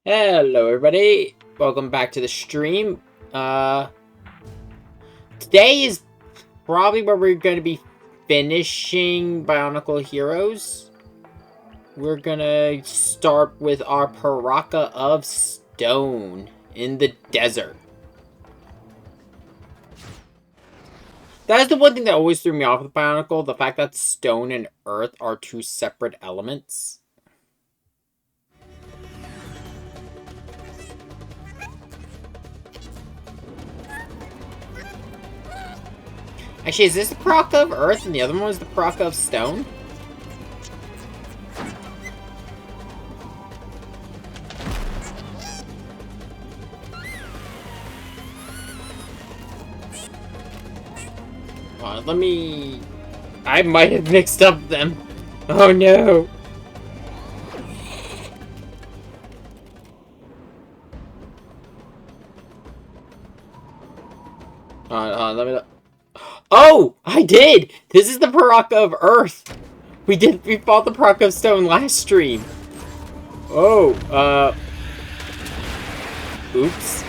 Hello everybody, welcome back to the stream. Today is probably where we're going to be finishing Bionicle Heroes. We're gonna start with our Paraka of Stone in the desert. That is the one thing that always threw me off with Bionicle, the fact that stone and earth are two separate elements. Actually, is this the Paraka of Earth and the other one was the Paraka of Stone? Let me... I might have mixed up them. Oh no! Let me... Oh! I did! This is the Paraka of Earth! We fought the Paraka of Stone last stream. Oh, oops.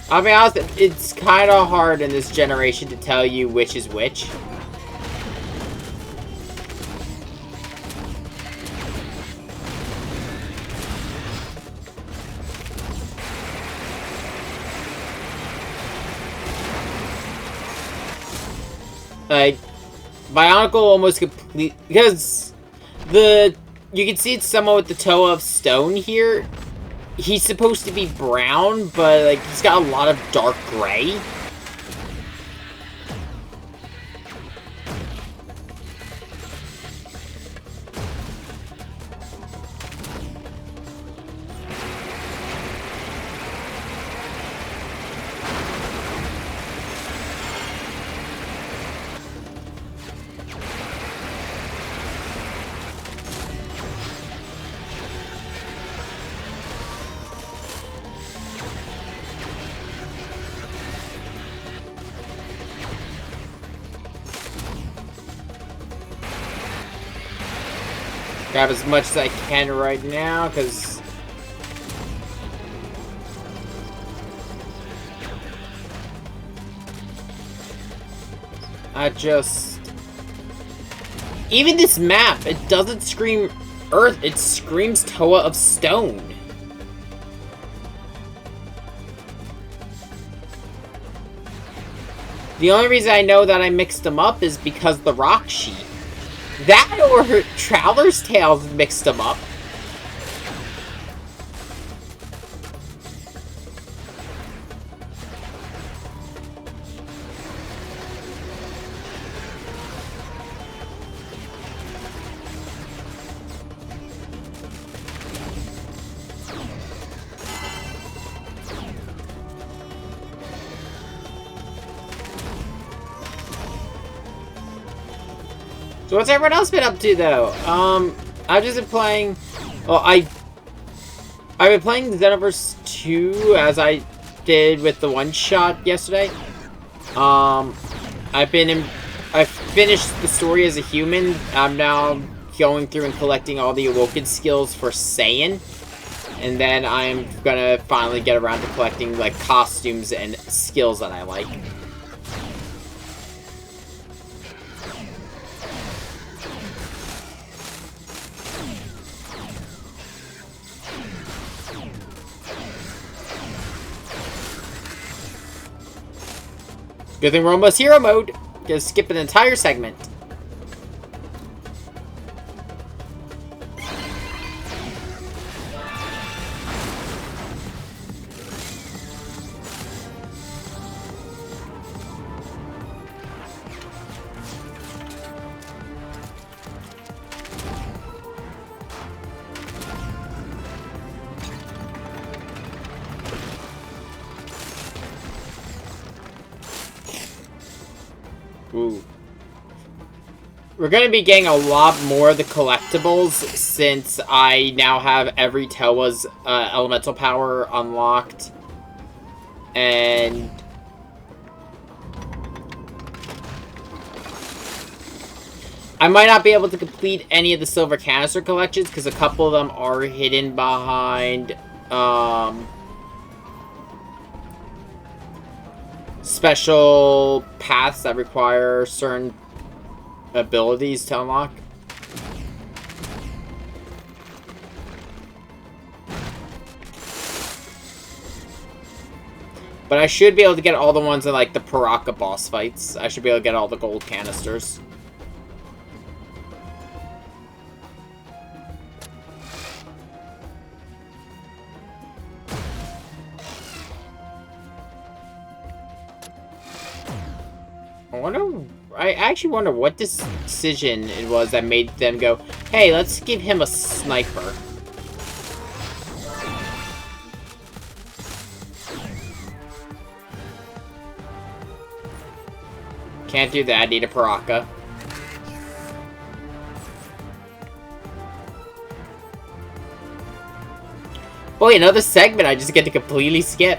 I'll be honest, it's kind of hard in this generation to tell you which is which. Like, Bionicle almost complete, because you can see it's somewhat with the toe of stone here. He's supposed to be brown, but like he's got a lot of dark gray. Grab as much as I can right now, because even this map, it doesn't scream Earth, it screams Toa of Stone. The only reason I know that I mixed them up is because the rock sheet. That or Traveler's Tales mixed them up. So what's everyone else been up to, though? I've just been playing... Well, I've been playing Xenoverse 2, as I did with the one-shot yesterday. I finished the story as a human. I'm now going through and collecting all the Awoken skills for Saiyan. And then I'm gonna finally get around to collecting, like, costumes and skills that I like. Good thing we're almost hero mode. Gonna skip an entire segment. Ooh. We're going to be getting a lot more of the collectibles since I now have every Toa's elemental power unlocked. And I might not be able to complete any of the silver canister collections because a couple of them are hidden behind special paths that require certain abilities to unlock. But I should be able to get all the ones in, like, the Paraka boss fights. I should be able to get all the gold canisters. I actually wonder what decision it was that made them go, hey, let's give him a sniper. Can't do that, need a Paraka. Boy, another segment I just get to completely skip.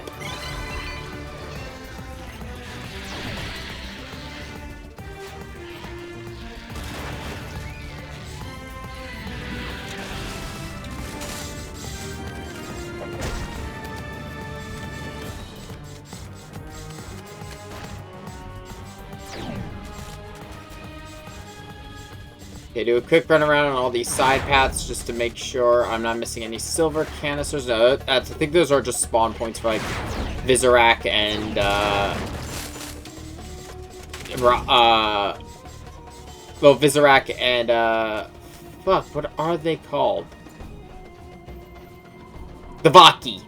Okay, do a quick run around on all these side paths just to make sure I'm not missing any silver canisters. No, I think those are just spawn points for, like, Vizorak and, well, Vizorak and, fuck, what are they called? The Vaki.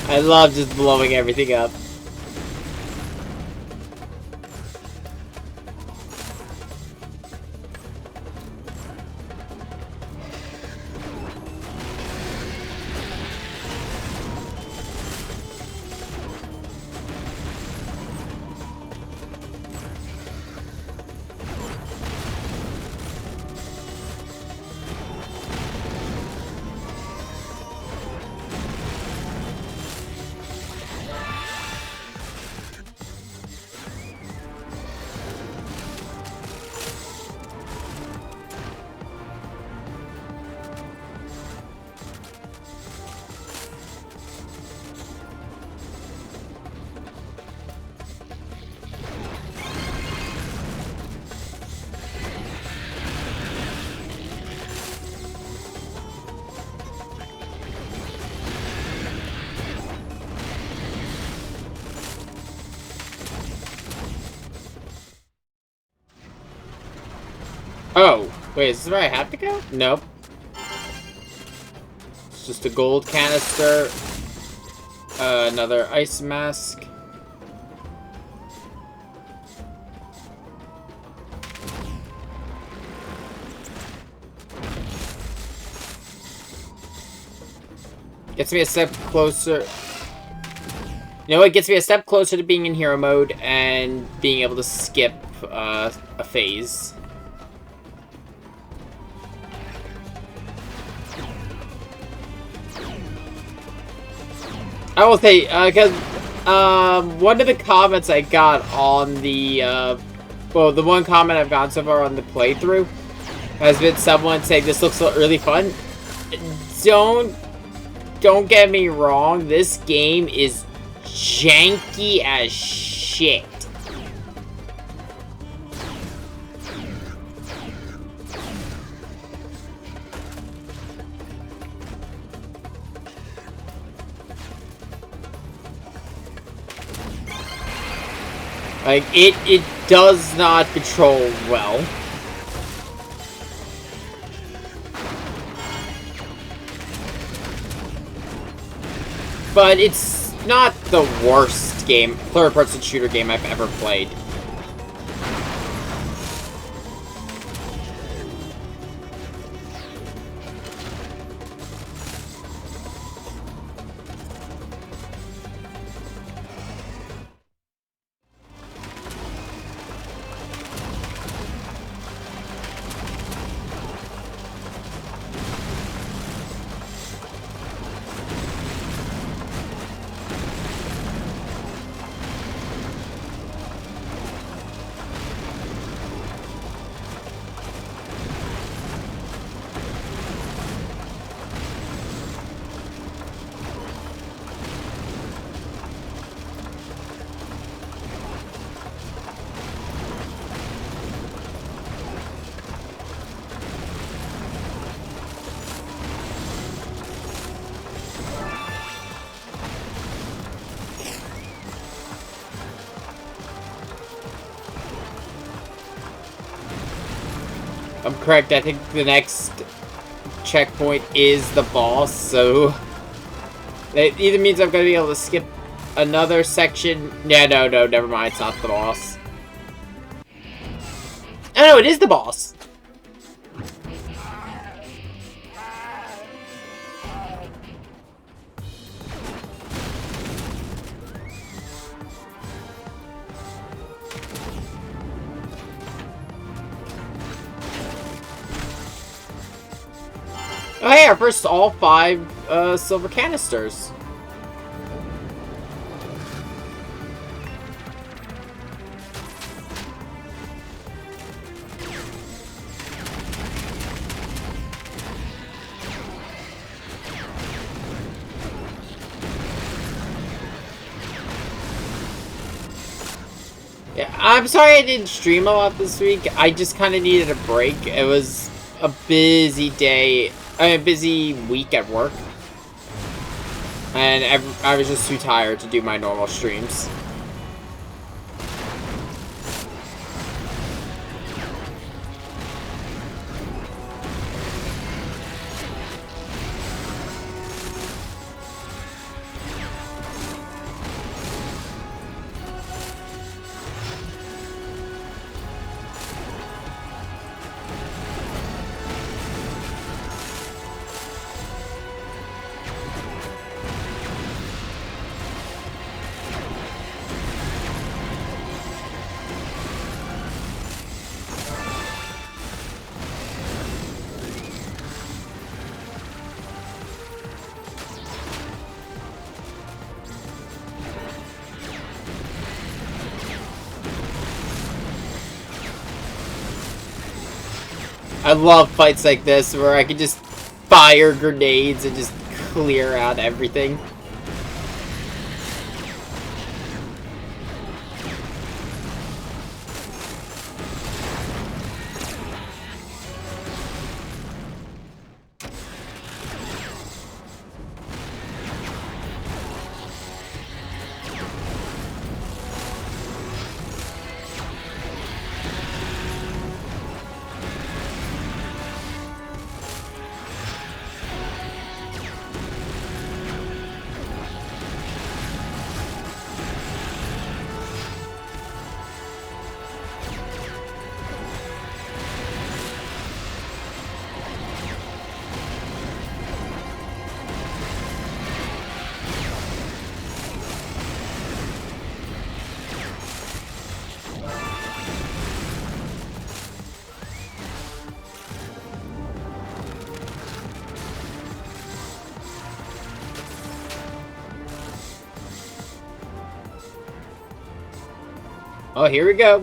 I love just blowing everything up. Oh, wait, is this where I have to go? Nope. It's just a gold canister. Another ice mask. Gets me a step closer. You know what? Gets me a step closer to being in hero mode and being able to skip a phase. I will say, because one of the comments I got on the, well, the one comment I've gotten so far on the playthrough has been someone saying this looks really fun. Don't get me wrong, this game is janky as shit. Like, it does not patrol well. but it's not the worst game, third-person shooter game I've ever played. I'm correct, I think the next checkpoint is the boss, so it either means I'm gonna be able to skip another section. Yeah, no, never mind, it's not the boss. Oh no, it is the boss! Oh hey, our first all 5 silver canisters. Yeah, I'm sorry I didn't stream a lot this week. I just kind of needed a break. It was a busy day. A busy week at work, and I was just too tired to do my normal streams. I love fights like this where I can just fire grenades and just clear out everything. Oh, here we go.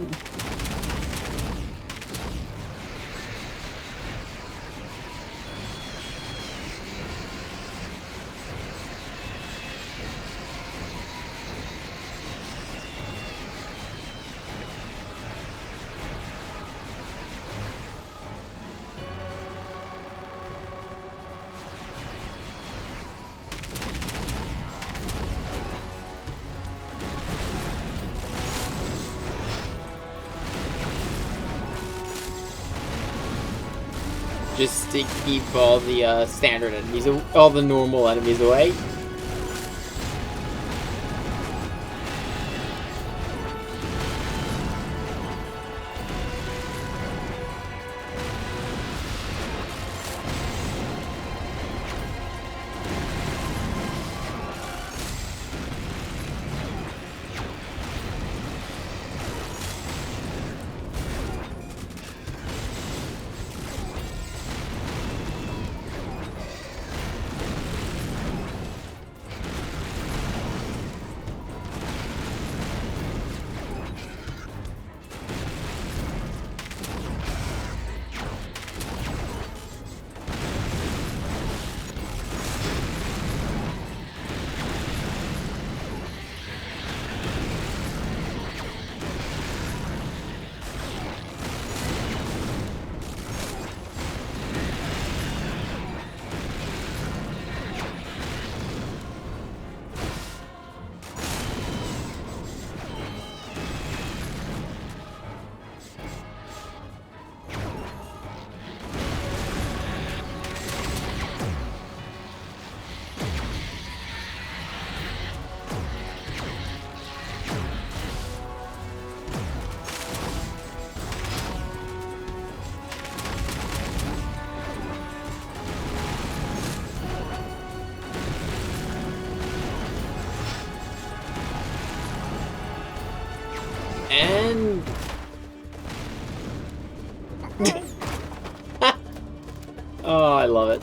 Just to keep all the standard enemies, all the normal enemies away. And... oh, I love it.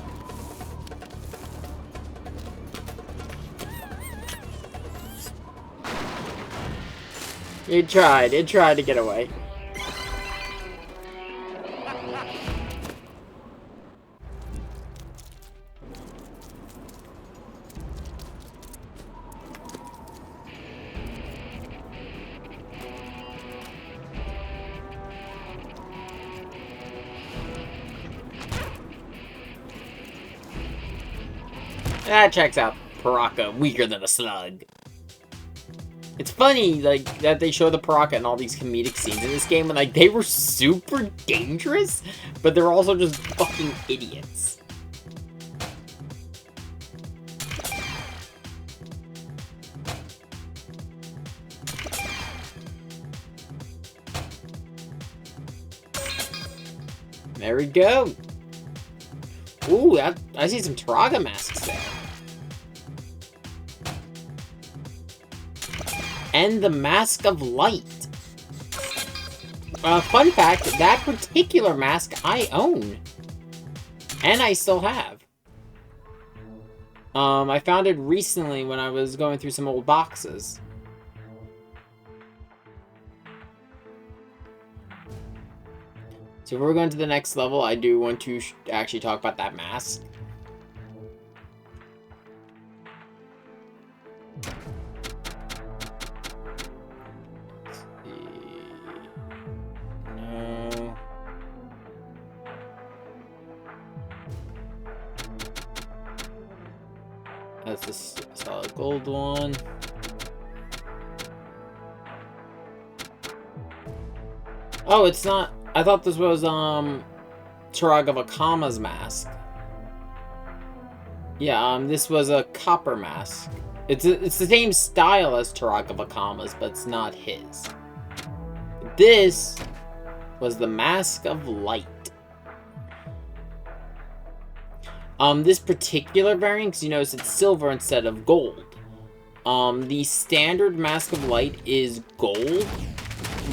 It tried to get away. That checks out. Paraka, weaker than a slug. It's funny, like, that they show the Paraka in all these comedic scenes in this game, and, like, they were super dangerous, but they're also just fucking idiots. There we go. Ooh, I see some Taraga masks there. And the Mask of Light. Fun fact, that particular mask I own. And I still have. I found it recently when I was going through some old boxes. So if we're going to the next level, I do want to actually talk about that mask. No. That's the solid gold one. Oh, it's not. I thought this was, Taragavakama's mask. Yeah, this was a copper mask. It's the same style as Taragavakama's, but it's not his. This was the Mask of Light. This particular variant, because you notice it's silver instead of gold. The standard Mask of Light is gold,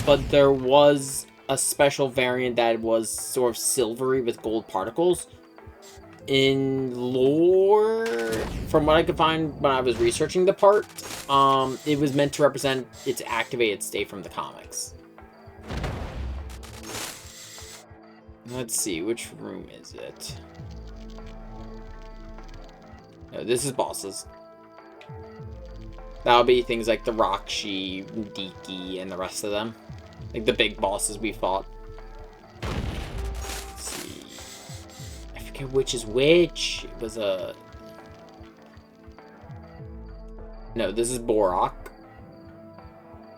but there was a special variant that was sort of silvery with gold particles. In lore, from what I could find when I was researching the part, it was meant to represent its activated state from the comics. Let's see, which room is it? No, this is bosses. That'll be things like the Rakshi, Diki, and the rest of them. Like the big bosses we fought. Let's see. I forget which is which. It was a... No, this is Borak.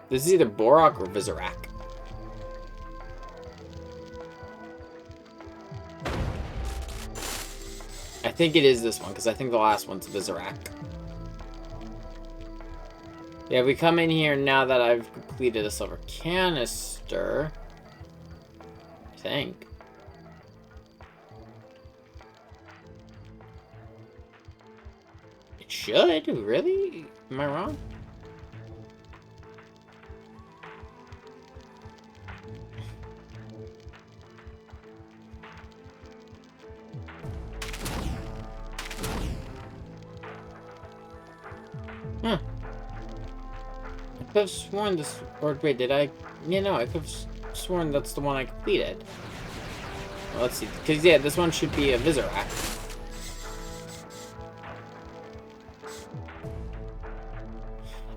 This is either Borak or Vizorak. I think it is this one, because I think the last one's Vizorak. Yeah, we come in here now that I've completed a silver canister. I think. It should, really? Am I wrong? Huh. I could have sworn this... Or wait, did I... Yeah, no, I could have sworn that's the one I completed. Well, let's see. Because, yeah, this one should be a Vizorak.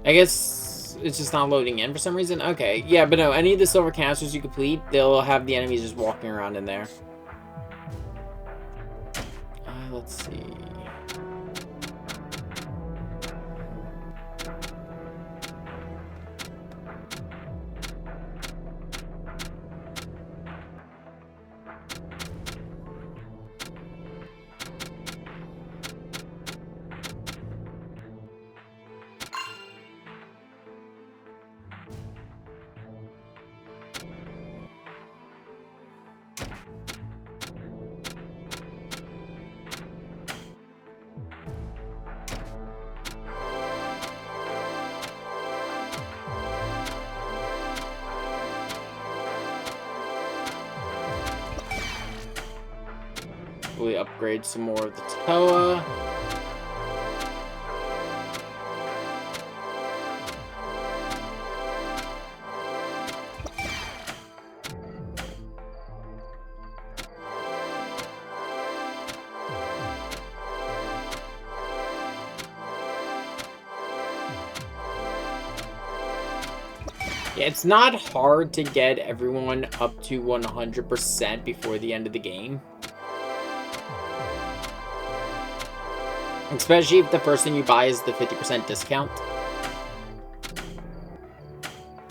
I guess it's just not loading in for some reason. Okay, yeah, but no, any of the silver canisters you complete, they'll have the enemies just walking around in there. Let's see... hopefully upgrade some more of the Toa. It's not hard to get everyone up to 100% before the end of the game. Especially if the first thing you buy is the 50% discount.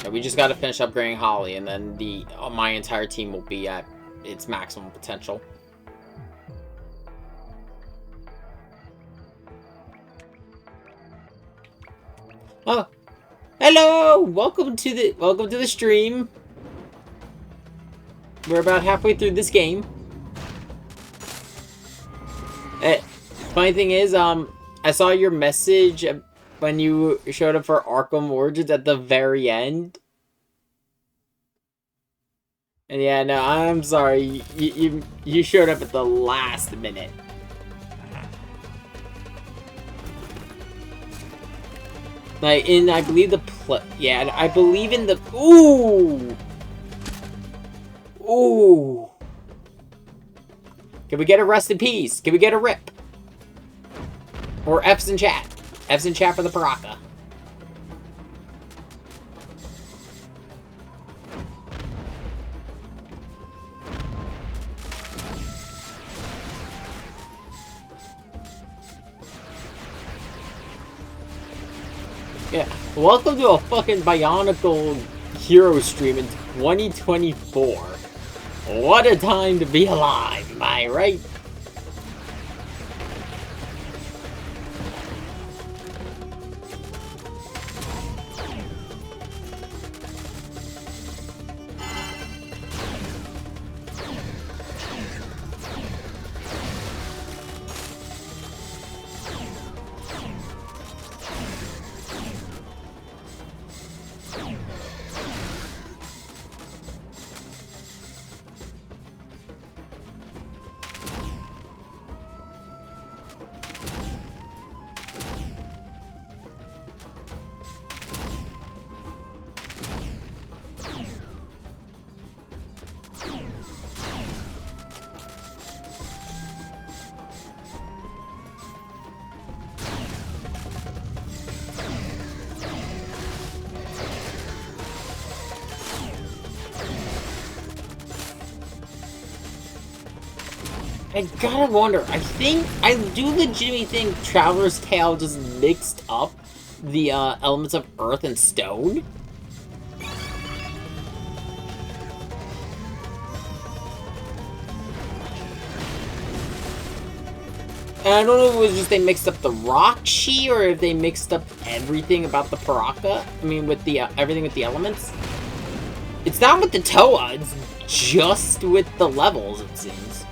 Yeah, we just gotta finish upgrading Holly, and then my entire team will be at its maximum potential. Oh! Hello! Welcome to the stream. We're about halfway through this game. Funny thing is, I saw your message when you showed up for Arkham Origins at the very end. And yeah, no, I'm sorry. You showed up at the last minute. Like, I believe I believe in the... Ooh! Ooh! Can we get a rest in peace? Can we get a rip? Or F's in chat. F's in chat for the Baraka. Yeah, welcome to a fucking Bionicle Heroes stream in 2024. What a time to be alive, am I right? I gotta wonder, I do legitimately think Traveler's Tale just mixed up the elements of earth and stone. And I don't know if it was just they mixed up the rock chi, or if they mixed up everything about the Baraka. I mean, with the everything with the elements. It's not with the Toa, it's just with the levels, it seems.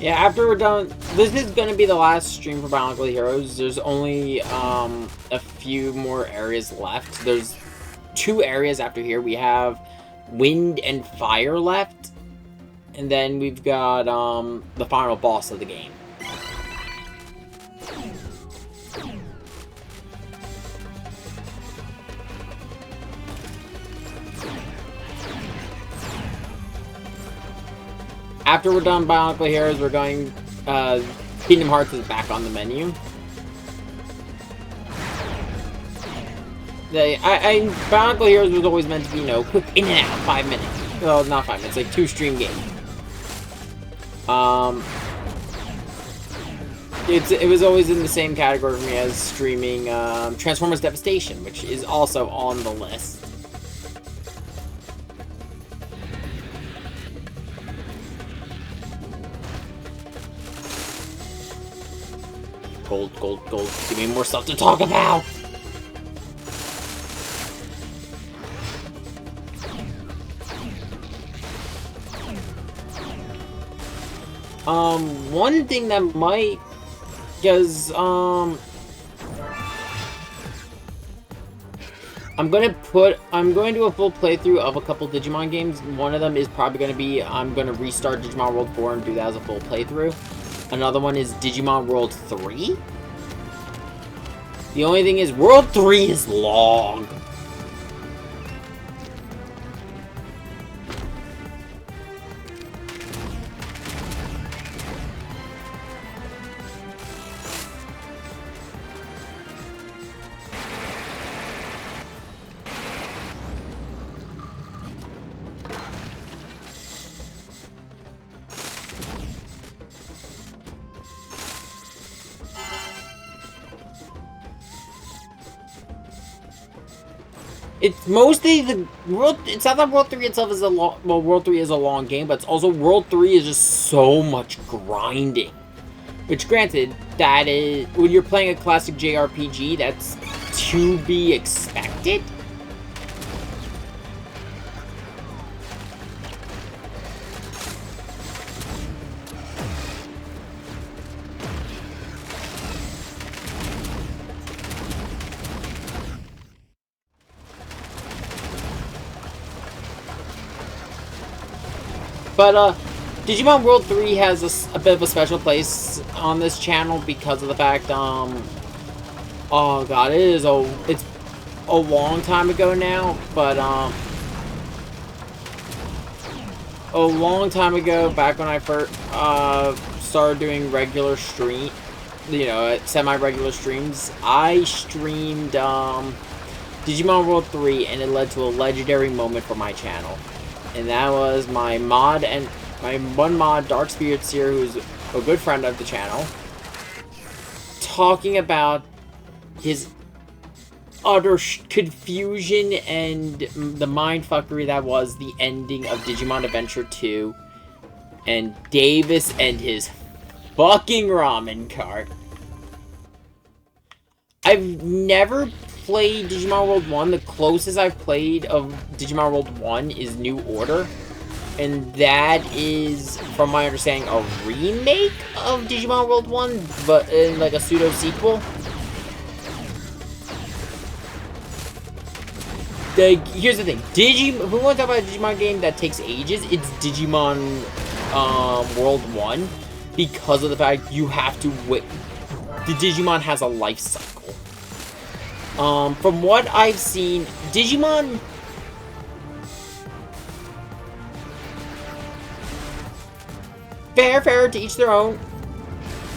Yeah, after we're done, this is going to be the last stream for Bionicle Heroes. There's only a few more areas left. There's 2 areas after here. We have Wind and Fire left. And then we've got the final boss of the game. After we're done Bionicle Heroes, we're going, Kingdom Hearts is back on the menu. Bionicle Heroes was always meant to be, quick in and out, 5 minutes. Well, not 5 minutes, like 2 stream game. it was always in the same category for me as streaming Transformers Devastation, which is also on the list. Gold, gold, gold. Give me more stuff to talk about! One thing that might... Because, I'm going to do a full playthrough of a couple Digimon games. One of them is probably going to be, I'm going to restart Digimon World 4 and do that as a full playthrough. Another one is Digimon World 3. The only thing is, World 3 is long. It's mostly the world. It's not that World 3 itself is a long. Well, World 3 is a long game, but it's also World 3 is just so much grinding. Which, granted, that is when you're playing a classic JRPG, that's to be expected. But, Digimon World 3 has a bit of a special place on this channel because of the fact, oh god, it's a long time ago now, but, a long time ago, back when I first, started doing regular semi-regular streams, I streamed, Digimon World 3, and it led to a legendary moment for my channel. And that was my one mod, Dark Spirits here, who's a good friend of the channel, talking about his utter confusion and the mindfuckery that was the ending of Digimon Adventure 2, and Davis and his fucking ramen cart. I've never played Digimon World 1. The closest I've played of Digimon World 1 is New Order. And that is, from my understanding, a remake of Digimon World 1, but in like a pseudo-sequel. Here's the thing. If we want to talk about a Digimon game that takes ages, it's Digimon World 1. Because of the fact you have to wait. The Digimon has a life cycle. From what I've seen, Digimon... Fair to each their own.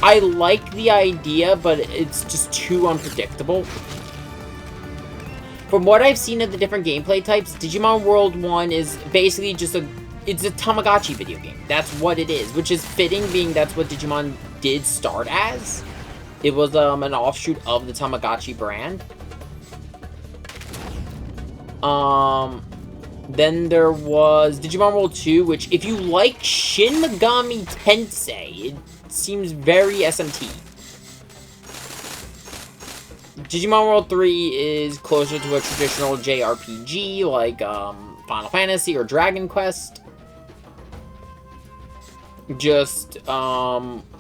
I like the idea, but it's just too unpredictable. From what I've seen of the different gameplay types, Digimon World 1 is basically just it's a Tamagotchi video game. That's what it is, which is fitting, being that's what Digimon did start as. It was an offshoot of the Tamagotchi brand. Then there was Digimon World 2, which, if you like Shin Megami Tensei, it seems very SMT. Digimon World 3 is closer to a traditional JRPG, like Final Fantasy or Dragon Quest. Just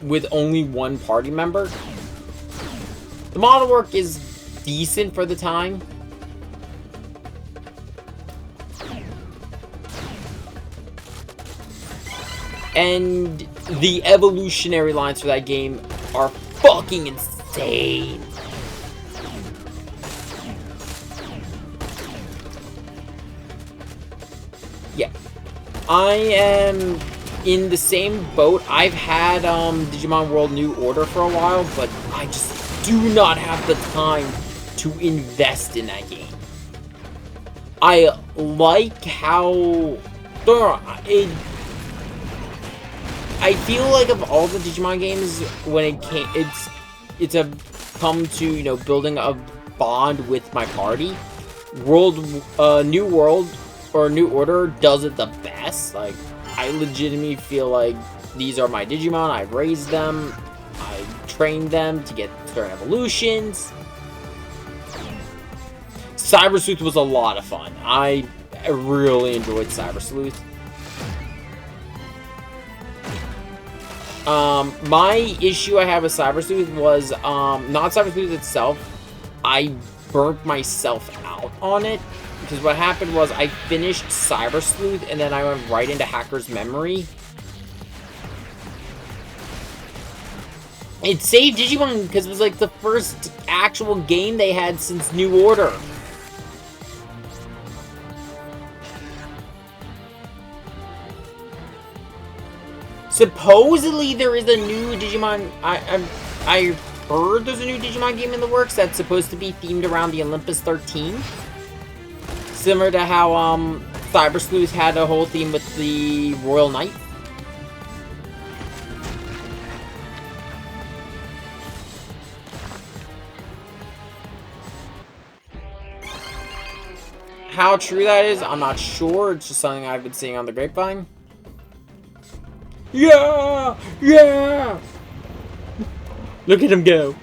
with only one party member. The model work is decent for the time. And the evolutionary lines for that game are fucking insane. Yeah. I am in the same boat. I've had Digimon World New Order for a while, but I just do not have the time to invest in that game. I like how... I feel like of all the Digimon games, when it's a come to, you know, building a bond with my party, New World or New Order does it the best. Like, I legitimately feel like these are my Digimon. I raised them. I trained them to get certain evolutions. Cyber Sleuth was a lot of fun. I really enjoyed Cyber Sleuth. My issue I had with Cyber Sleuth was, not Cyber Sleuth itself. I burnt myself out on it. Because what happened was I finished Cyber Sleuth and then I went right into Hacker's Memory. It saved Digimon because it was like the first actual game they had since New Order. Supposedly there is a new Digimon. I heard there's a new Digimon game in the works that's supposed to be themed around the Olympus 13. Similar to how Cyber Sleuth had a whole theme with the Royal Knight. How true that is, I'm not sure. It's just something I've been seeing on the grapevine. Yeah! Yeah! Look at him go.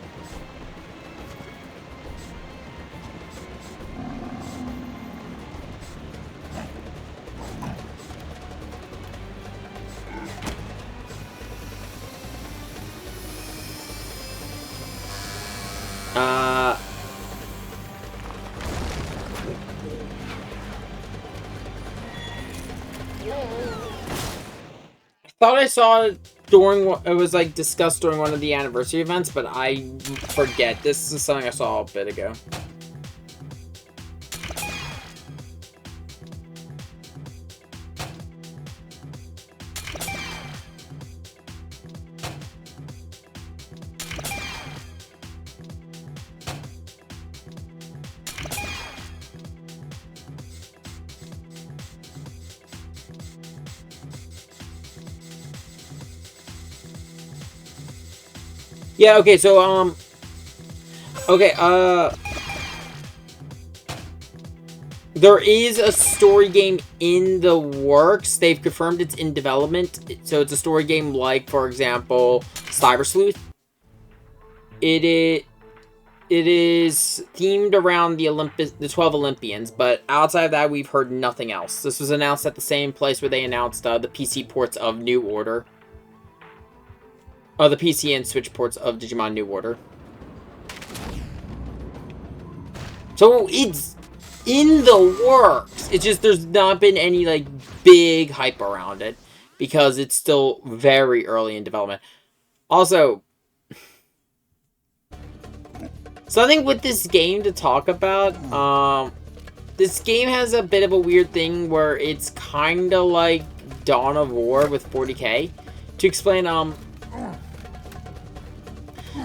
I thought I saw it during, it was like discussed during one of the anniversary events, but I forget. This is something I saw a bit ago. Yeah, okay, so, okay, there is a story game in the works. They've confirmed it's in development. So it's a story game like, for example, Cyber Sleuth. It is themed around the 12 Olympians, but outside of that, we've heard nothing else. This was announced at the same place where they announced the PC ports of New Order. The PC and Switch ports of Digimon New Order. So it's in the works. It's just there's not been any like big hype around it because it's still very early in development. Also, something with this game to talk about. This game has a bit of a weird thing where it's kind of like Dawn of War with 40k. To explain,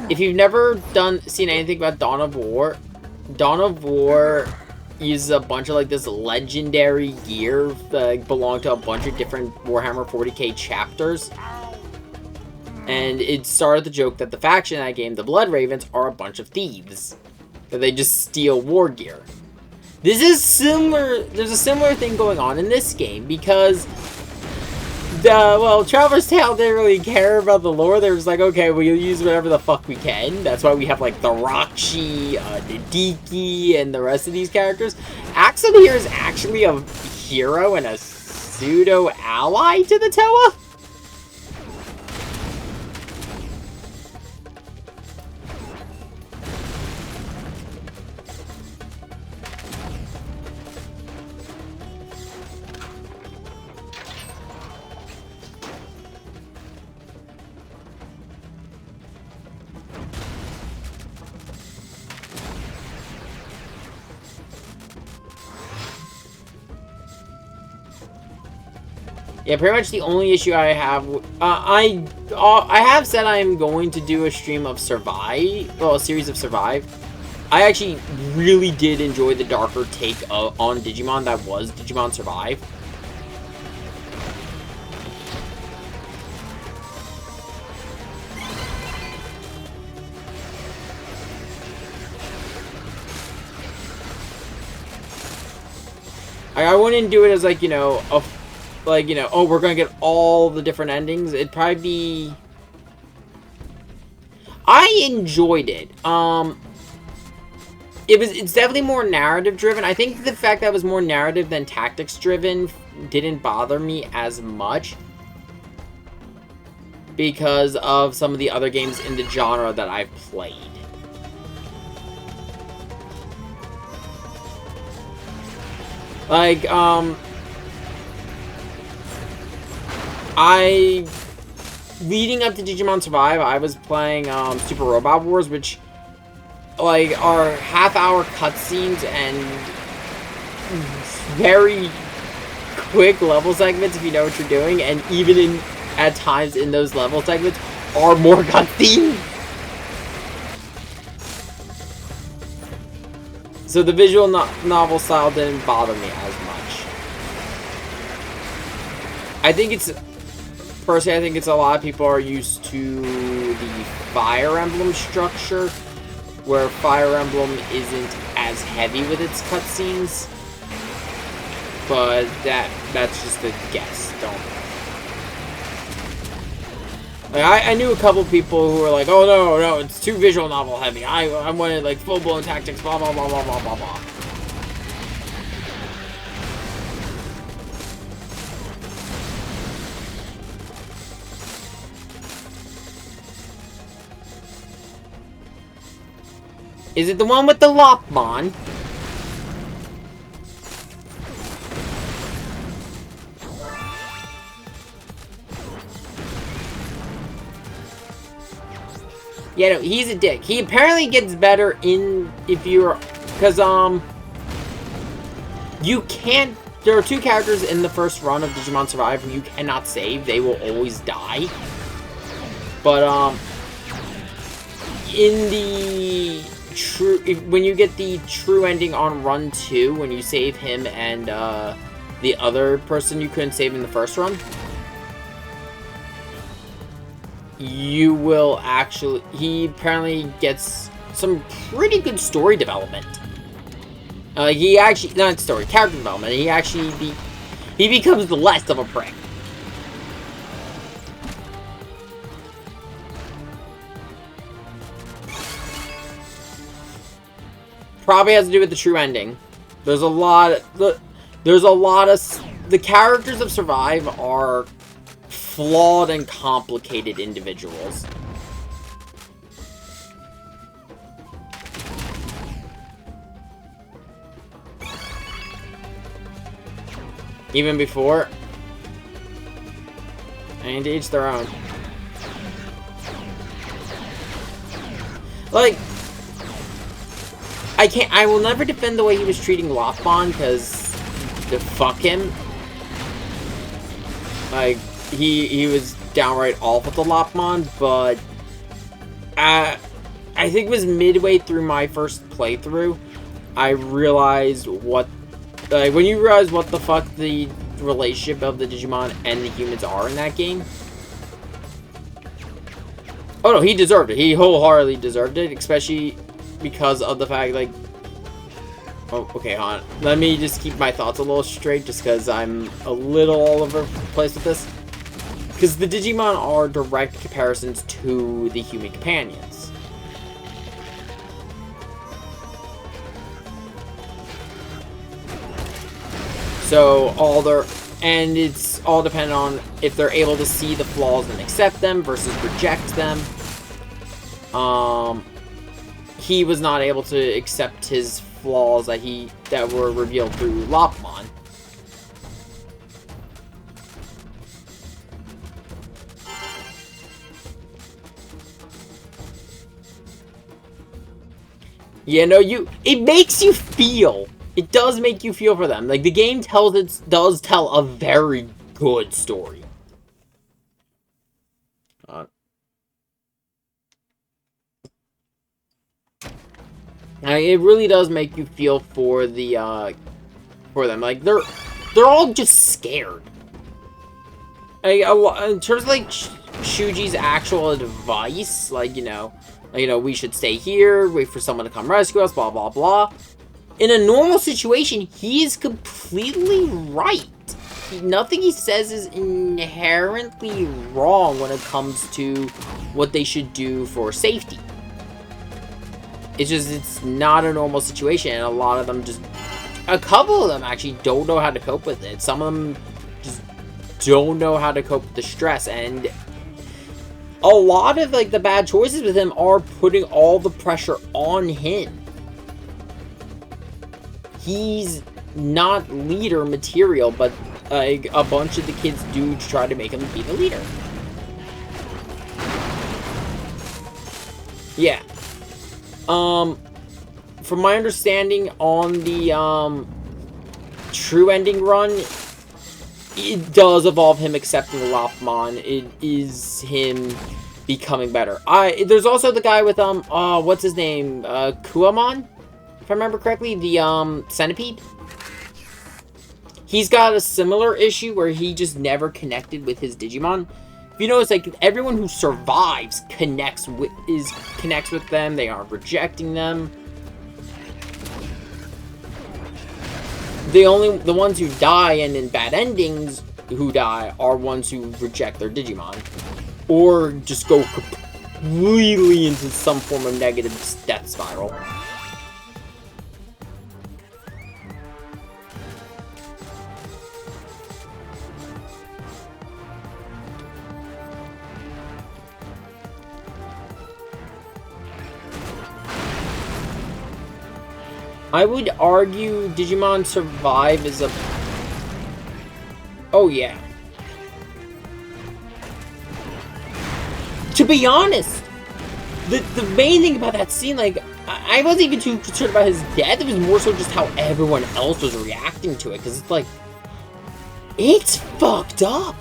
if you've never seen anything about Dawn of War uses a bunch of like this legendary gear that belong to a bunch of different Warhammer 40k chapters. And it started the joke that the faction in that game, the Blood Ravens, are a bunch of thieves. That they just steal war gear. This is similar, there's a similar thing going on in this game because well, Traveler's Tale didn't really care about the lore. They was like, okay, we'll use whatever the fuck we can. That's why we have, like, the Rakshi, the Diki, and the rest of these characters. Axum here is actually a hero and a pseudo-ally to the Toa. Yeah, pretty much the only issue I have, I have said I'm going to do a stream of Survive, well, a series of Survive. I actually really did enjoy the darker take on Digimon that was Digimon Survive. I wouldn't do it as like, you know, like, you know, oh, we're gonna get all the different endings. It'd probably be... I enjoyed it. It's definitely more narrative driven. I think the fact that it was more narrative than tactics driven didn't bother me as much because of some of the other games in the genre that I've played. Like, leading up to Digimon Survive, I was playing, Super Robot Wars, which, like, are half-hour cutscenes and very quick level segments if you know what you're doing, and even at times in those level segments are more cutscenes. So the visual novel style didn't bother me as much. Personally, I think it's a lot of people are used to the Fire Emblem structure, where Fire Emblem isn't as heavy with its cutscenes. But that's just a guess. I knew a couple people who were like, oh no, it's too visual novel heavy. I wanted like full blown tactics, blah blah blah blah blah blah blah. Is it the one with the Lopmon? Yeah, no, he's a dick. He apparently gets better if you're... Because, you can't... There are two characters in the first run of Digimon Survive who you cannot save. They will always die. But, in the... when you get the true ending on Run 2, when you save him and, the other person you couldn't save in the first run... You will actually... He apparently gets some pretty good story development. He actually... Not story, character development. He actually... He becomes less of a prick. Probably has to do with the true ending. There's a lot of... The characters of Survive are... flawed and complicated individuals. Even before. And to each their own. Like, I will never defend the way he was treating Lopmon, because fuck him. Like, he was downright awful to Lopmon, but I think it was midway through my first playthrough, I realized what, like, when you realize what the fuck the relationship of the Digimon and the humans are in that game. Oh no, he deserved it. He wholeheartedly deserved it, especially because of the fact, like, oh, okay, hold on. Let me just keep my thoughts a little straight, just because I'm a little all over the place with this. Because the Digimon are direct comparisons to the human companions. So, and it's all dependent on if they're able to see the flaws and accept them versus reject them. He was not able to accept his flaws that were revealed through Lopmon. You know, it makes you feel. It does make you feel for them. Like, the game does tell a very good story. It really does make you feel for for them. Like, they're all just scared. Like, in terms of, like, Shuji's actual advice, like, you know, we should stay here, wait for someone to come rescue us, blah, blah, blah. In a normal situation, he is completely right. Nothing he says is inherently wrong when it comes to what they should do for safety. It's just, it's not a normal situation, and a lot of them just... A couple of them actually don't know how to cope with it. Some of them just don't know how to cope with the stress, and a lot of, like, the bad choices with him are putting all the pressure on him. He's not leader material, but like, a bunch of the kids do try to make him be the leader. Yeah. From my understanding on the, true ending run, it does involve him accepting Lopmon. It is him becoming better. There's also the guy with, what's his name? Kuamon? If I remember correctly, the, centipede? He's got a similar issue where he just never connected with his Digimon. If you notice, like, everyone who survives connects with them. They aren't rejecting them. The ones who die and in bad endings who die are ones who reject their Digimon. Or just go completely into some form of negative death spiral. I would argue Digimon Survive is a... Oh, yeah. To be honest, the main thing about that scene, like, I wasn't even too concerned about his death. It was more so just how everyone else was reacting to it. Because it's like, it's fucked up.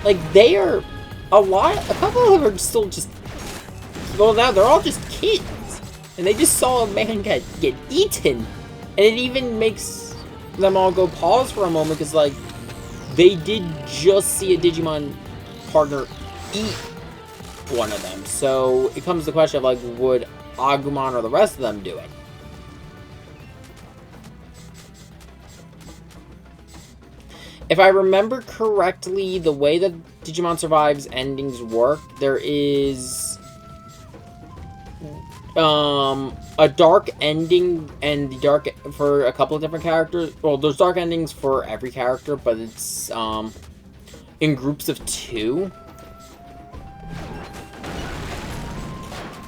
Like, they are... A couple of them are still just... Well, now they're all just kids. And they just saw a man get eaten. And it even makes them all go pause for a moment. Because, like, they did just see a Digimon partner eat one of them. So, it comes to the question of, like, would Agumon or the rest of them do it? If I remember correctly, the way that Digimon Survive's endings work, there is... a dark ending and the dark for a couple of different characters. Well, there's dark endings for every character, but it's in groups of 2.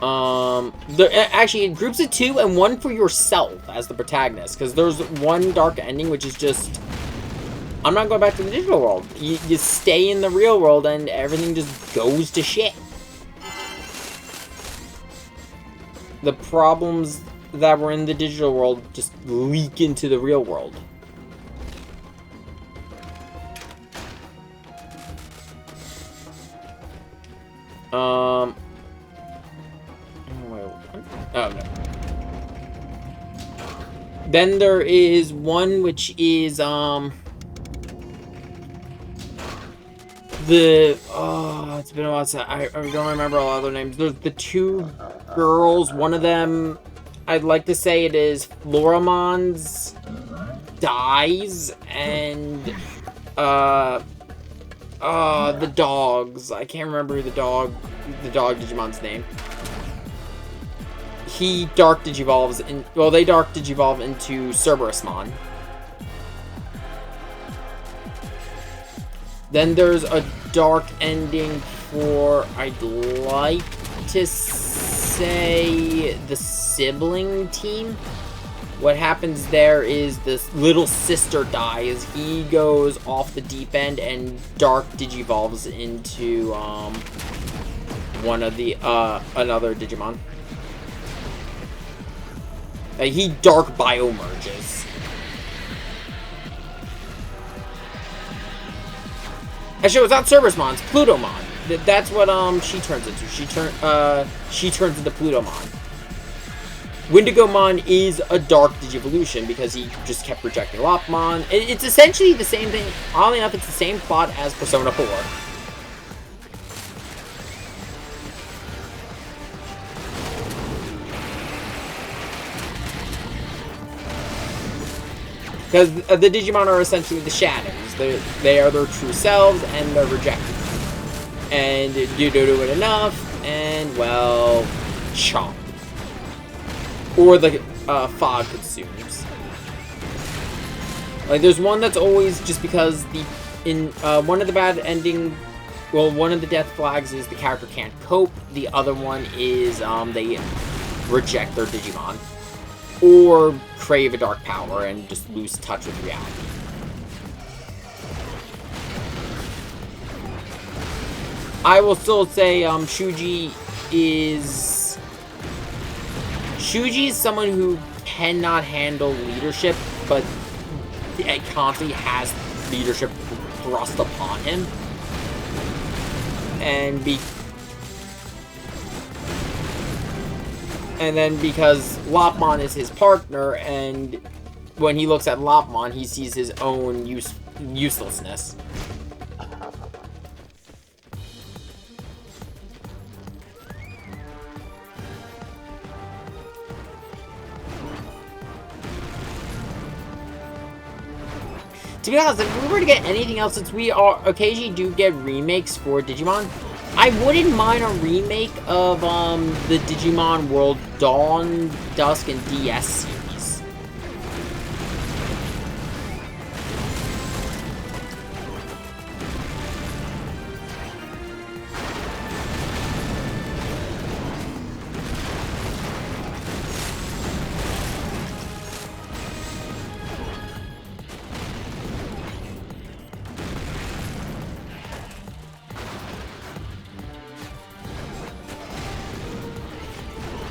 Actually in groups of 2 and 1 for yourself as the protagonist, because there's one dark ending which is just, I'm not going back to the digital world. You stay in the real world and everything just goes to shit. The problems that were in the digital world just leak into the real world. Oh, no. Then there is one which is, it's been a while since I don't remember all other names. There's the 2 girls. One of them, I'd like to say it is Floramon's dies, and the dogs. I can't remember the dog Digimon's name. He dark digivolves in. Well, they dark digivolve into Cerberusmon. Then there's a dark ending for, I'd like to say, the sibling team. What happens there is this little sister dies. He goes off the deep end and dark digivolves into one of the another Digimon. He dark biomerges. Actually, it's not Cerberusmon, it's Plutomon. That's what she turns into. She turns into Plutomon. Wendigomon is a dark Digivolution because he just kept rejecting Lopmon. It's essentially the same thing. Oddly enough, it's the same plot as Persona 4. Because the Digimon are essentially the shadows. They are their true selves, and they're rejected. And you do it enough, and, well, chomp. Or the fog consumes. Like, there's one that's always just because one of the bad ending... Well, one of the death flags is the character can't cope. The other one is they reject their Digimon. Or crave a dark power and just lose touch with reality. I will still say Shuji is someone who cannot handle leadership, but constantly has leadership thrust upon him. And then because Lopmon is his partner, and when he looks at Lopmon, he sees his own uselessness. To be honest, if we were to get anything else, since we occasionally do get remakes for Digimon, I wouldn't mind a remake of the Digimon World Dawn, Dusk, and DS series.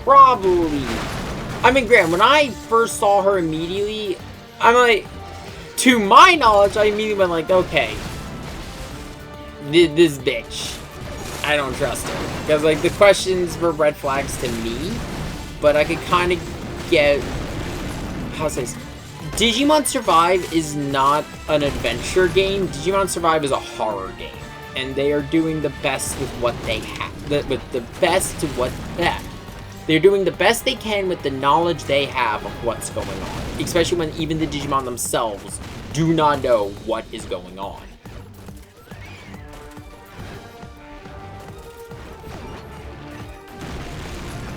Probably. I mean, Graham, when I first saw her immediately, I'm like, to my knowledge, I immediately went like, okay, this bitch, I don't trust her. Because, like, the questions were red flags to me, but I could kind of get, how to say this, Digimon Survive is not an adventure game. Digimon Survive is a horror game. And they are doing the best with what they have. They're doing the best they can with the knowledge they have of what's going on. Especially when even the Digimon themselves do not know what is going on.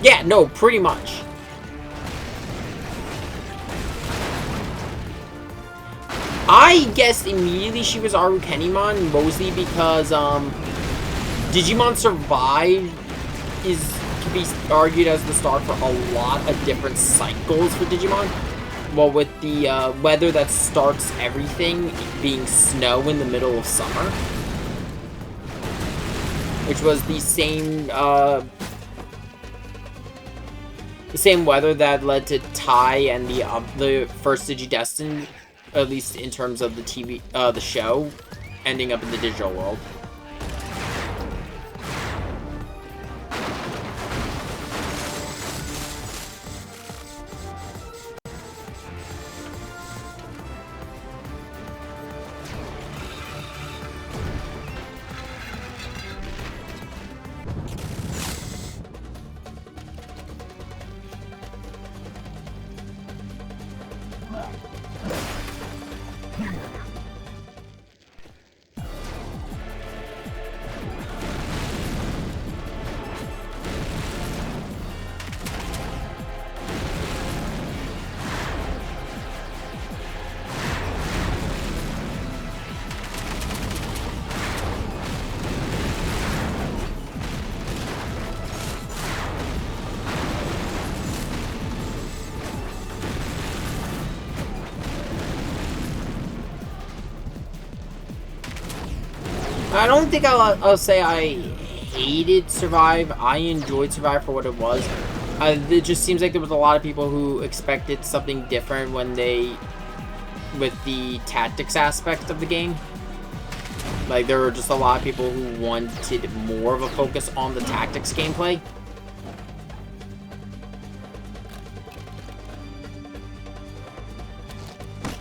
Yeah, no, pretty much. I guessed immediately she was Arukenimon, mostly because Digimon Survive can be argued as the start for a lot of different cycles for Digimon. Well, with the weather that starts everything being snow in the middle of summer, which was the same weather that led to Tai and the first Digidestin, at least in terms of the TV, the show, ending up in the digital world. I don't think I'll say I hated Survive. I enjoyed Survive for what it was. It just seems like there was a lot of people who expected something different with the tactics aspect of the game. Like, there were just a lot of people who wanted more of a focus on the tactics gameplay.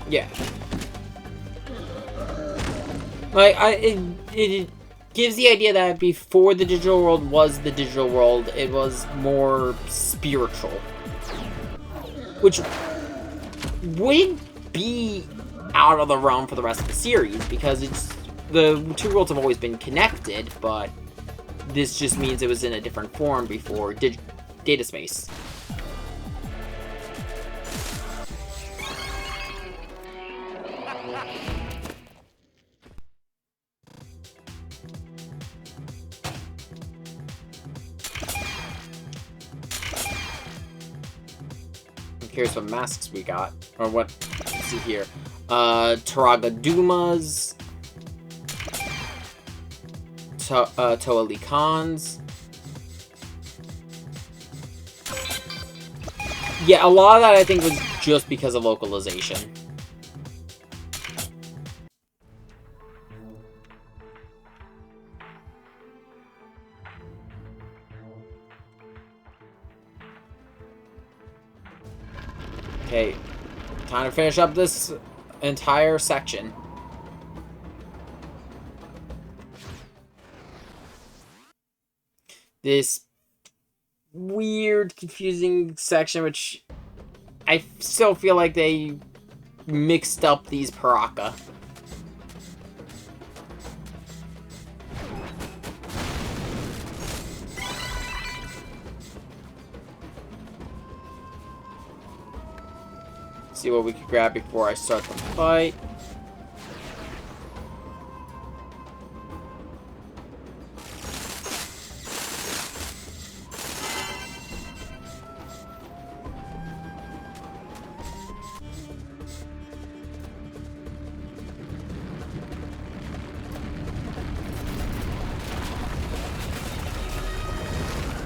Yeah. Like, it gives the idea that before the digital world was the digital world, it was more spiritual. Which would be out of the realm for the rest of the series, because the two worlds have always been connected, but this just means it was in a different form before data space. I'm curious what masks we got, or what. Let's see here. Taragadumas, Toalicons. Yeah, a lot of that I think was just because of localization. Okay, time to finish up this entire section. This weird, confusing section, which I still feel like they mixed up these Paraka. See what we can grab before I start the fight.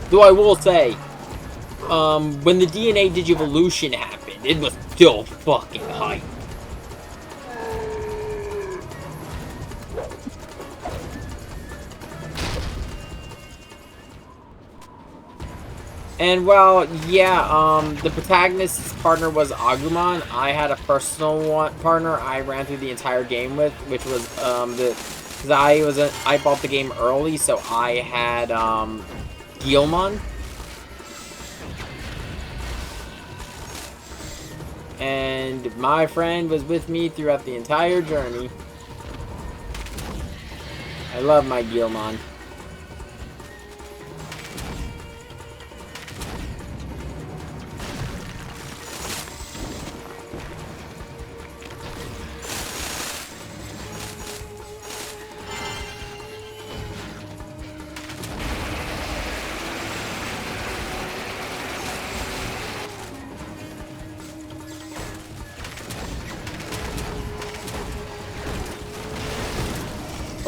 Though I will say, when the DNA Digivolution happened, it was still fucking hype. And well, yeah, the protagonist's partner was Agumon. I had a personal partner I ran through the entire game with, which was because I bought the game early, so I had Guilmon. And my friend was with me throughout the entire journey. I love my Guilmon.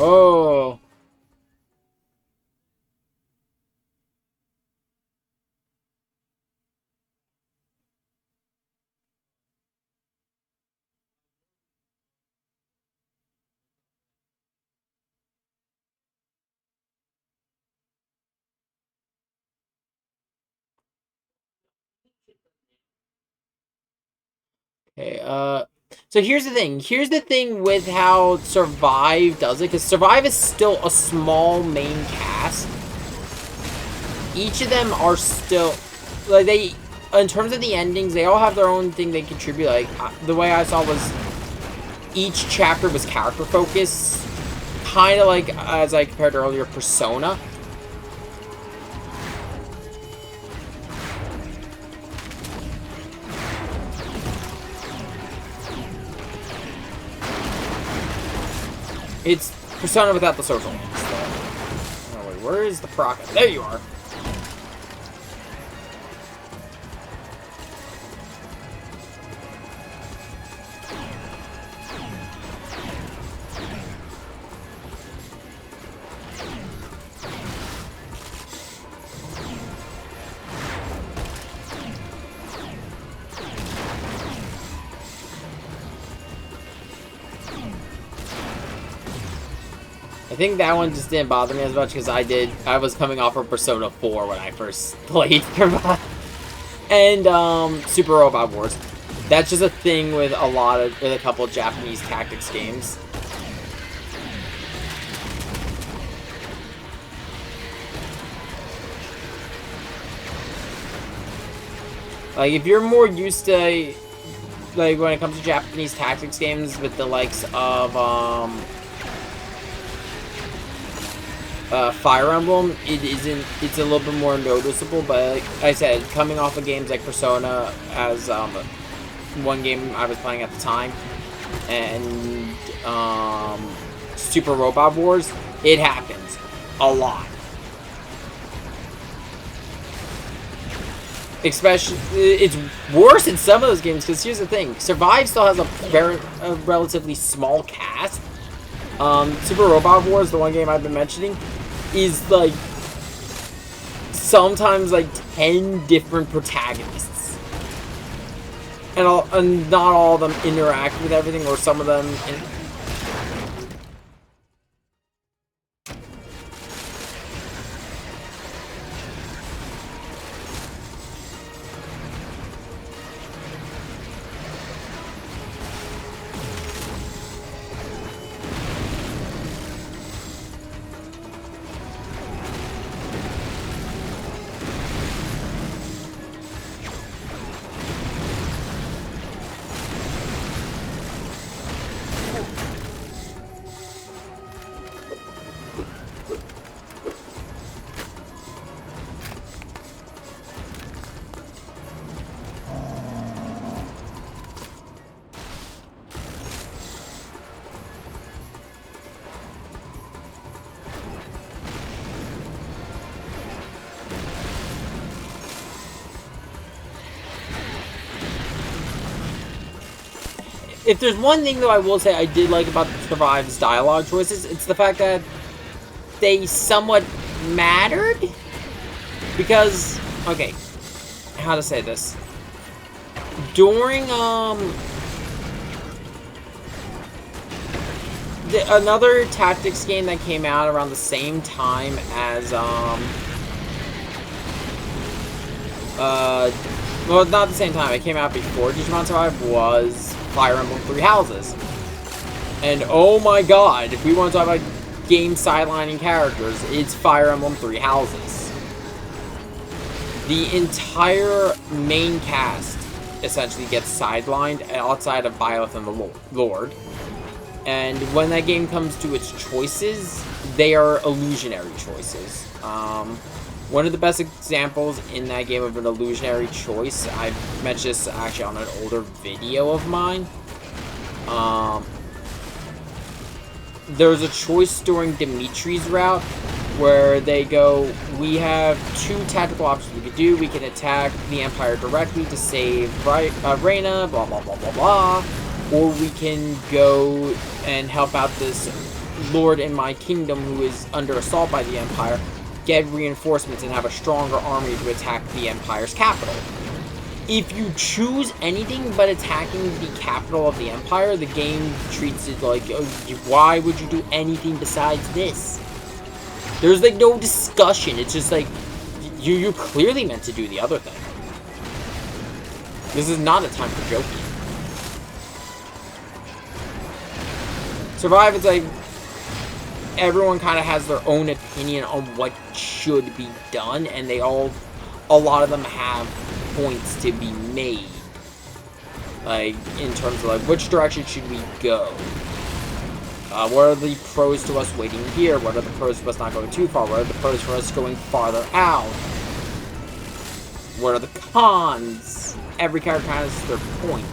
Oh. Okay, so here's the thing. Here's the thing with how Survive does it, because Survive is still a small main cast. Each of them are still, like, they, in terms of the endings, they all have their own thing they contribute. Like, the way I saw was each chapter was character focused, kind of like, as I compared earlier, Persona. It's Persona without the social links. So. Oh, wait, where is the Paraka? There you are. I think that one just didn't bother me as much because I was coming off of Persona 4 when I first played Survive. And Super Robot Wars. That's just a thing with a couple of Japanese tactics games. Like, if you're more used to like when it comes to Japanese tactics games with the likes of Fire Emblem, it's a little bit more noticeable, but like I said, coming off of games like Persona as one game I was playing at the time, and Super Robot Wars, it happens a lot. Especially, it's worse in some of those games, because here's the thing, Survive still has a relatively small cast. Super Robot Wars, the one game I've been mentioning, is like sometimes like 10 different protagonists, and not all of them interact with everything, or some of them If there's one thing, though, I will say I did like about Survive's dialogue choices, it's the fact that they somewhat mattered. Because, okay, how to say this? During, another tactics game that came out around the same time as, well, not the same time, it came out before Digimon Survive, was Fire Emblem Three Houses. And oh my god, if we want to talk about game sidelining characters, it's Fire Emblem Three Houses. The entire main cast essentially gets sidelined outside of Byleth and the Lord. And when that game comes to its choices, they are illusionary choices. One of the best examples in that game of an illusionary choice, I've mentioned this actually on an older video of mine. There's a choice during Dimitri's route where they go, we have two tactical options we could do. We can attack the Empire directly to save Reina, blah, blah, blah, blah, blah. Or we can go and help out this Lord in my kingdom who is under assault by the Empire, get reinforcements, and have a stronger army to attack the Empire's capital. If you choose anything but attacking the capital of the Empire, the game treats it like, oh, why would you do anything besides this? There's like no discussion. It's just like, you're clearly meant to do the other thing. This is not a time for joking. Survive is like, everyone kind of has their own opinion on what should be done, and a lot of them have points to be made. Like, in terms of like, which direction should we go? What are the pros to us waiting here? What are the pros to us not going too far? What are the pros for us going farther out? What are the cons? Every character has their point.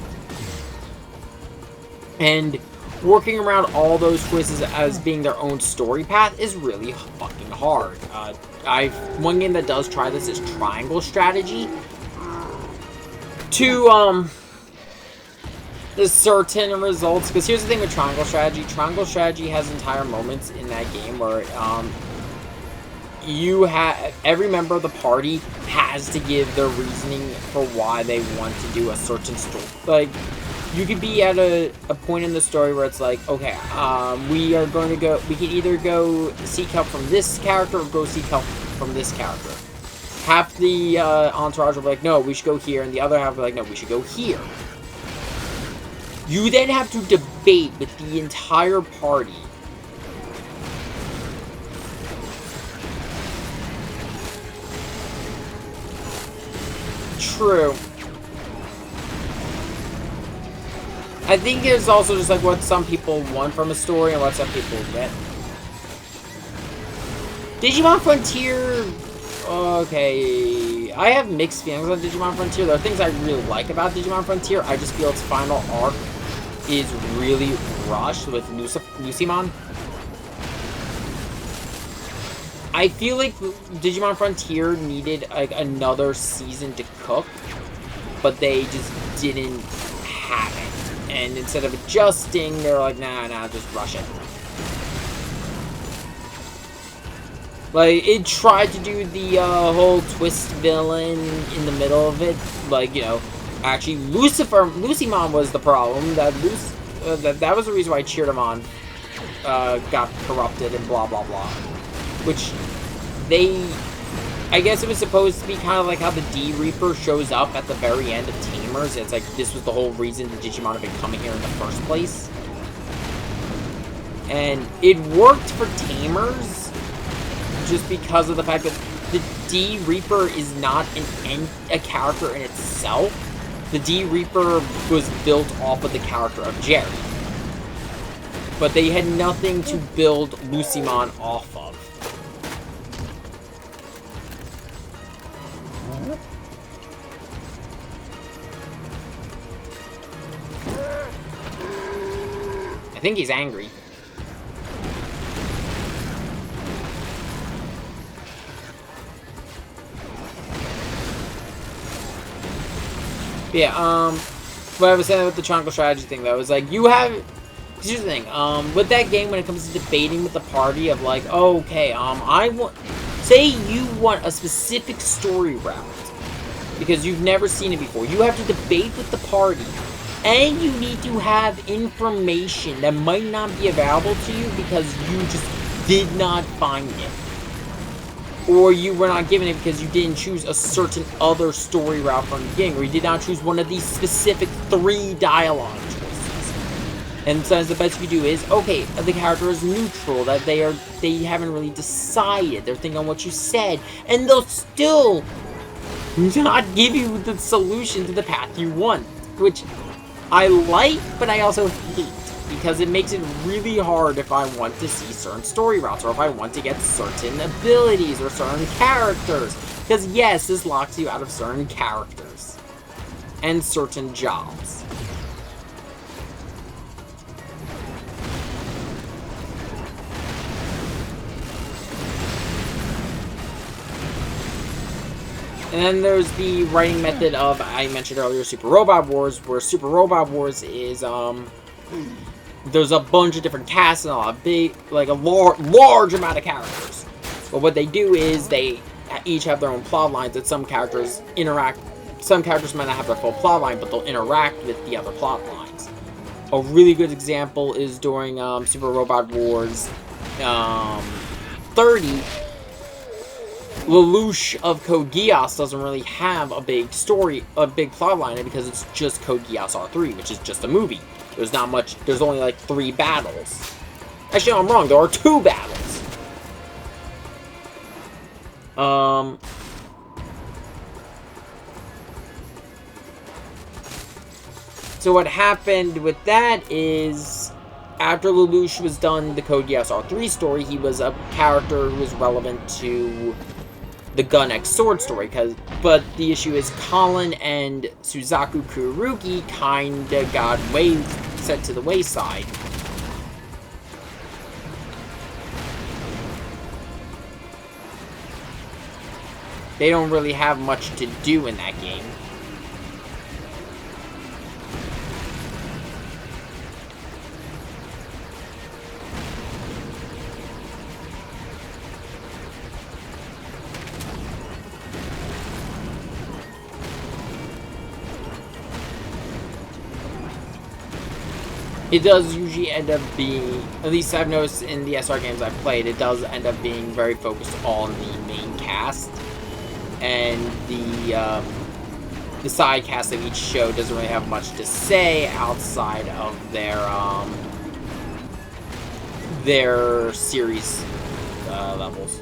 And working around all those choices as being their own story path is really fucking hard. One game that does try this is Triangle Strategy. To, certain results, because here's the thing with Triangle Strategy has entire moments in that game where every member of the party has to give their reasoning for why they want to do a certain story. Like, you could be at a point in the story where it's like, okay, we can either go seek help from this character or go seek help from this character. Half the entourage will be like, no, we should go here, and the other half will be like, no, we should go here. You then have to debate with the entire party. True. I think it's also just like what some people want from a story and what some people get. Digimon Frontier, okay, I have mixed feelings on Digimon Frontier. There are things I really like about Digimon Frontier. I just feel its final arc is really rushed with Lucimon. I feel like Digimon Frontier needed like another season to cook, but they just didn't have it. And instead of adjusting, they're like, nah, just rush it. Like, it tried to do the whole twist villain in the middle of it. Like, you know, actually, Lucimon was the problem. That was the reason why Cheermon got corrupted and blah, blah, blah. Which, I guess it was supposed to be kind of like how the D-Reaper shows up at the very end of Tamers. It's like, this was the whole reason the Digimon have been coming here in the first place. And it worked for Tamers, just because of the fact that the D-Reaper is not a character in itself. The D-Reaper was built off of the character of Jerry. But they had nothing to build Lucimon off of. I think he's angry. Yeah, what I was saying with the Triangle Strategy thing, though, is like, you have, here's the thing, with that game, when it comes to debating with the party of, like, oh, okay, say you want a specific story route, because you've never seen it before, you have to debate with the party, and you need to have information that might not be available to you because you just did not find it. Or you were not given it because you didn't choose a certain other story route from the beginning, or you did not choose one of these specific 3 dialogue choices. And sometimes the best you do is, okay, the character is neutral, that they haven't really decided, they're thinking on what you said, and they'll still not give you the solution to the path you want, which I like, but I also hate. Because it makes it really hard if I want to see certain story routes, or if I want to get certain abilities, or certain characters. Because yes, this locks you out of certain characters. And certain jobs. And then there's the writing method of, I mentioned earlier, Super Robot Wars, where Super Robot Wars is, there's a bunch of different casts and a large amount of characters. But what they do is they each have their own plot lines that some characters interact. Some characters might not have their full plot line, but they'll interact with the other plot lines. A really good example is during Super Robot Wars 30. Lelouch of Code Geass doesn't really have a big plot line because it's just Code Geass R3, which is just a movie. There's not much, there's only like 3 battles. Actually, no, I'm wrong, there are 2 battles. So what happened with that is, after Lelouch was done the Code Geass R3 story, he was a character who was relevant to the Gun X Sword story, but the issue is Colin and Suzaku Kuruki kinda got set to the wayside. They don't really have much to do in that game. It does usually end up being, at least I've noticed in the SR games I've played, it does end up being very focused on the main cast. And the side cast of each show doesn't really have much to say outside of their series levels.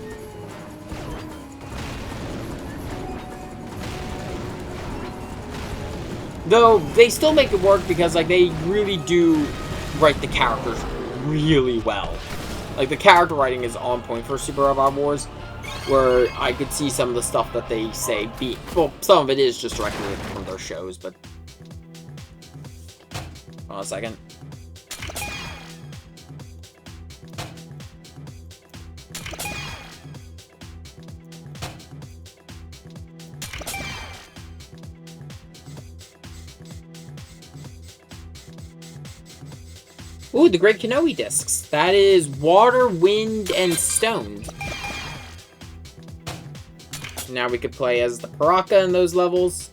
Though, they still make it work because, like, they really do write the characters really well. Like, the character writing is on point for Super Robot Wars, where I could see some of the stuff that they say well, some of it is just directly from their shows, but... Hold on a second. Ooh, the Great Kanoe Discs. That is water, wind, and stone. Now we could play as the Paraka in those levels.